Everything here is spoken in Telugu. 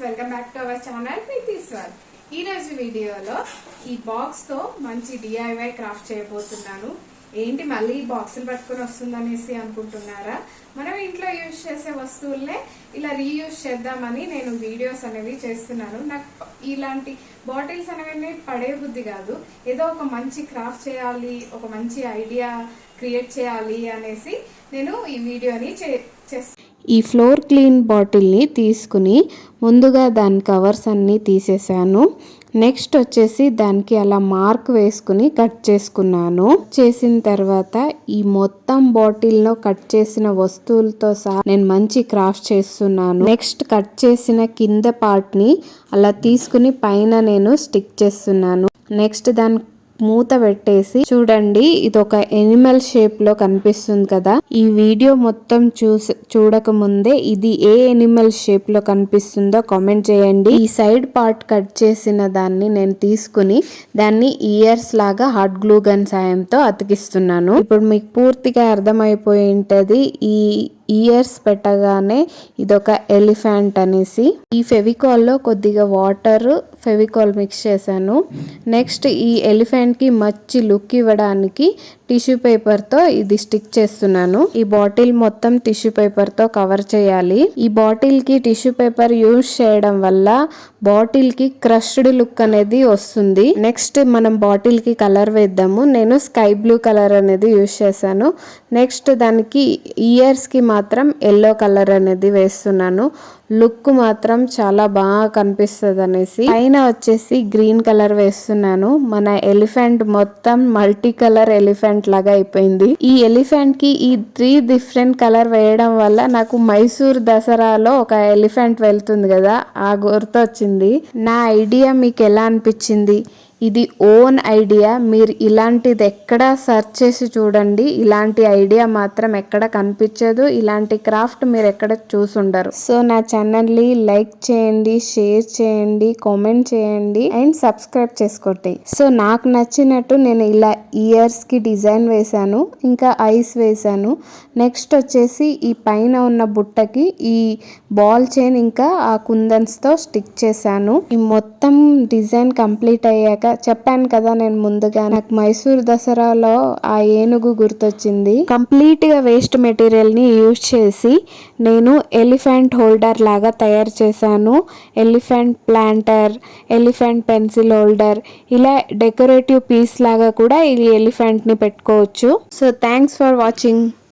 Welcome back to our channel Preethiswar. ఈ రోజు వీడియోలో ఈ బాక్స్ తో మంచి డిఐవై క్రాఫ్ట్ చేయబోతున్నాను. ఏంటి మళ్ళీ ఈ బాక్సులు పట్టుకొని వస్తుందనేసి అనుకుంటున్నారా? మనం ఇంట్లో యూజ్ చేసే వస్తువులనే ఇలా రీయూజ్ చేద్దామని నేను వీడియోస్ అనేవి చేస్తున్నాను. నాకు ఇలాంటి బాటిల్స్ అనేవి పడే బుద్ధి కాదు. ఏదో ఒక మంచి క్రాఫ్ట్ చేయాలి, ఒక మంచి ఐడియా క్రియేట్ చేయాలి అనేసి నేను ఈ వీడియోని చేస్తాను. ఈ ఫ్లోర్ క్లీన్ బాటిల్ని తీసుకుని ముందుగా దాని కవర్స్ అన్నీ తీసేసాను. నెక్స్ట్ వచ్చేసి దానికి అలా మార్క్ వేసుకుని కట్ చేసుకున్నాను. చేసిన తర్వాత ఈ మొత్తం బాటిల్ను కట్ చేసిన వస్తువులతో సహా నేను మంచి క్రాఫ్ట్ చేస్తున్నాను. నెక్స్ట్ కట్ చేసిన కింద పార్ట్ని అలా తీసుకుని పైన నేను స్టిక్ చేస్తున్నాను. నెక్స్ట్ దాని మూత పెట్టేసి చూడండి, ఇది ఒక ఎనిమల్ షేప్ లో కనిపిస్తుంది కదా. ఈ వీడియో మొత్తం చూడక ముందే ఇది ఏ ఎనిమల్ షేప్ లో కనిపిస్తుందో కామెంట్ చేయండి. ఈ సైడ్ పార్ట్ కట్ చేసిన దాన్ని నేను తీసుకుని దాన్ని ఇయర్స్ లాగా హాట్ గ్లూ గన్ సాయంతో అతికిస్తున్నాను. ఇప్పుడు మీకు పూర్తిగా అర్థమైపోయి ఉంటది ఈ ఇయర్స్ పెట్టగానే ఇదొక ఎలిఫెంట్ అనేసి. ఈ ఫెవికాల్ లో కొద్దిగా వాటర్ ఫెవికాల్ మిక్స్ చేశాను. నెక్స్ట్ ఈ ఎలిఫెంట్ కి మంచి లుక్ ఇవ్వడానికి టిష్యూ పేపర్ తో ఇది స్టిక్ చేస్తున్నాను. ఈ బాటిల్ మొత్తం టిష్యూ పేపర్ తో కవర్ చేయాలి. ఈ బాటిల్ కి టిష్యూ పేపర్ యూజ్ చేయడం వల్ల బాటిల్ కి క్రష్డ్ లుక్ అనేది వస్తుంది. నెక్స్ట్ మనం బాటిల్ కి కలర్ వేద్దాము. నేను స్కై బ్లూ కలర్ అనేది యూజ్ చేశాను. నెక్స్ట్ దానికి ఇయర్స్ కి మాత్రం ఎల్లో కలర్ అనేది వేస్తున్నాను. లుక్ మాత్రం చాలా బాగా కనిపిస్తుంది అనేసి. పైన వచ్చేసి గ్రీన్ కలర్ వేస్తున్నాను. మన ఎలిఫెంట్ మొత్తం మల్టీ కలర్ ఎలిఫెంట్ లాగా అయిపోయింది. ఈ ఎలిఫెంట్ కి ఈ 3 డిఫరెంట్ కలర్ వేయడం వల్ల నాకు మైసూర్ దసరాలో ఒక ఎలిఫెంట్ వెళ్తుంది కదా, ఆ గుర్తు వచ్చింది. నా ఐడియా మీకు ఎలా అనిపించింది? ఇది ఓన్ ఐడియా. మీరు ఇలాంటిది ఎక్కడ సెర్చ్ చేసి చూడండి, ఇలాంటి ఐడియా మాత్రం ఎక్కడ కనిపించదు. ఇలాంటి క్రాఫ్ట్ మీరు ఎక్కడ చూసుండరు. సో నా ఛానల్ని లైక్ చేయండి, షేర్ చేయండి, కామెంట్ చేయండి అండ్ సబ్స్క్రైబ్ చేసుకోండి. సో నాకు నచ్చినట్టు నేను ఇలా ఇయర్స్కి డిజైన్ వేశాను, ఇంకా ఐస్ వేశాను. నెక్స్ట్ వచ్చేసి ఈ పైన ఉన్న బుట్టకి ఈ బాల్ చైన్ ఇంకా ఆ కుందన్స్తో స్టిక్ చేశాను. ఈ మొత్తం డిజైన్ కంప్లీట్ అయ్యాక చెప్పాను కదా నేను ముందుగా, నాకు మైసూర్ దసరాలో ఆ ఏనుగు గుర్తొచ్చింది. కంప్లీట్ గా వేస్ట్ మెటీరియల్ ని యూజ్ చేసి నేను ఎలిఫెంట్ హోల్డర్ లాగా తయారు చేశాను. Elephant planter, elephant pencil holder, ఇలా డెకరేటివ్ పీస్ లాగా కూడా ఈ ఎలిఫెంట్ ని పెట్టుకోవచ్చు. So thanks for watching.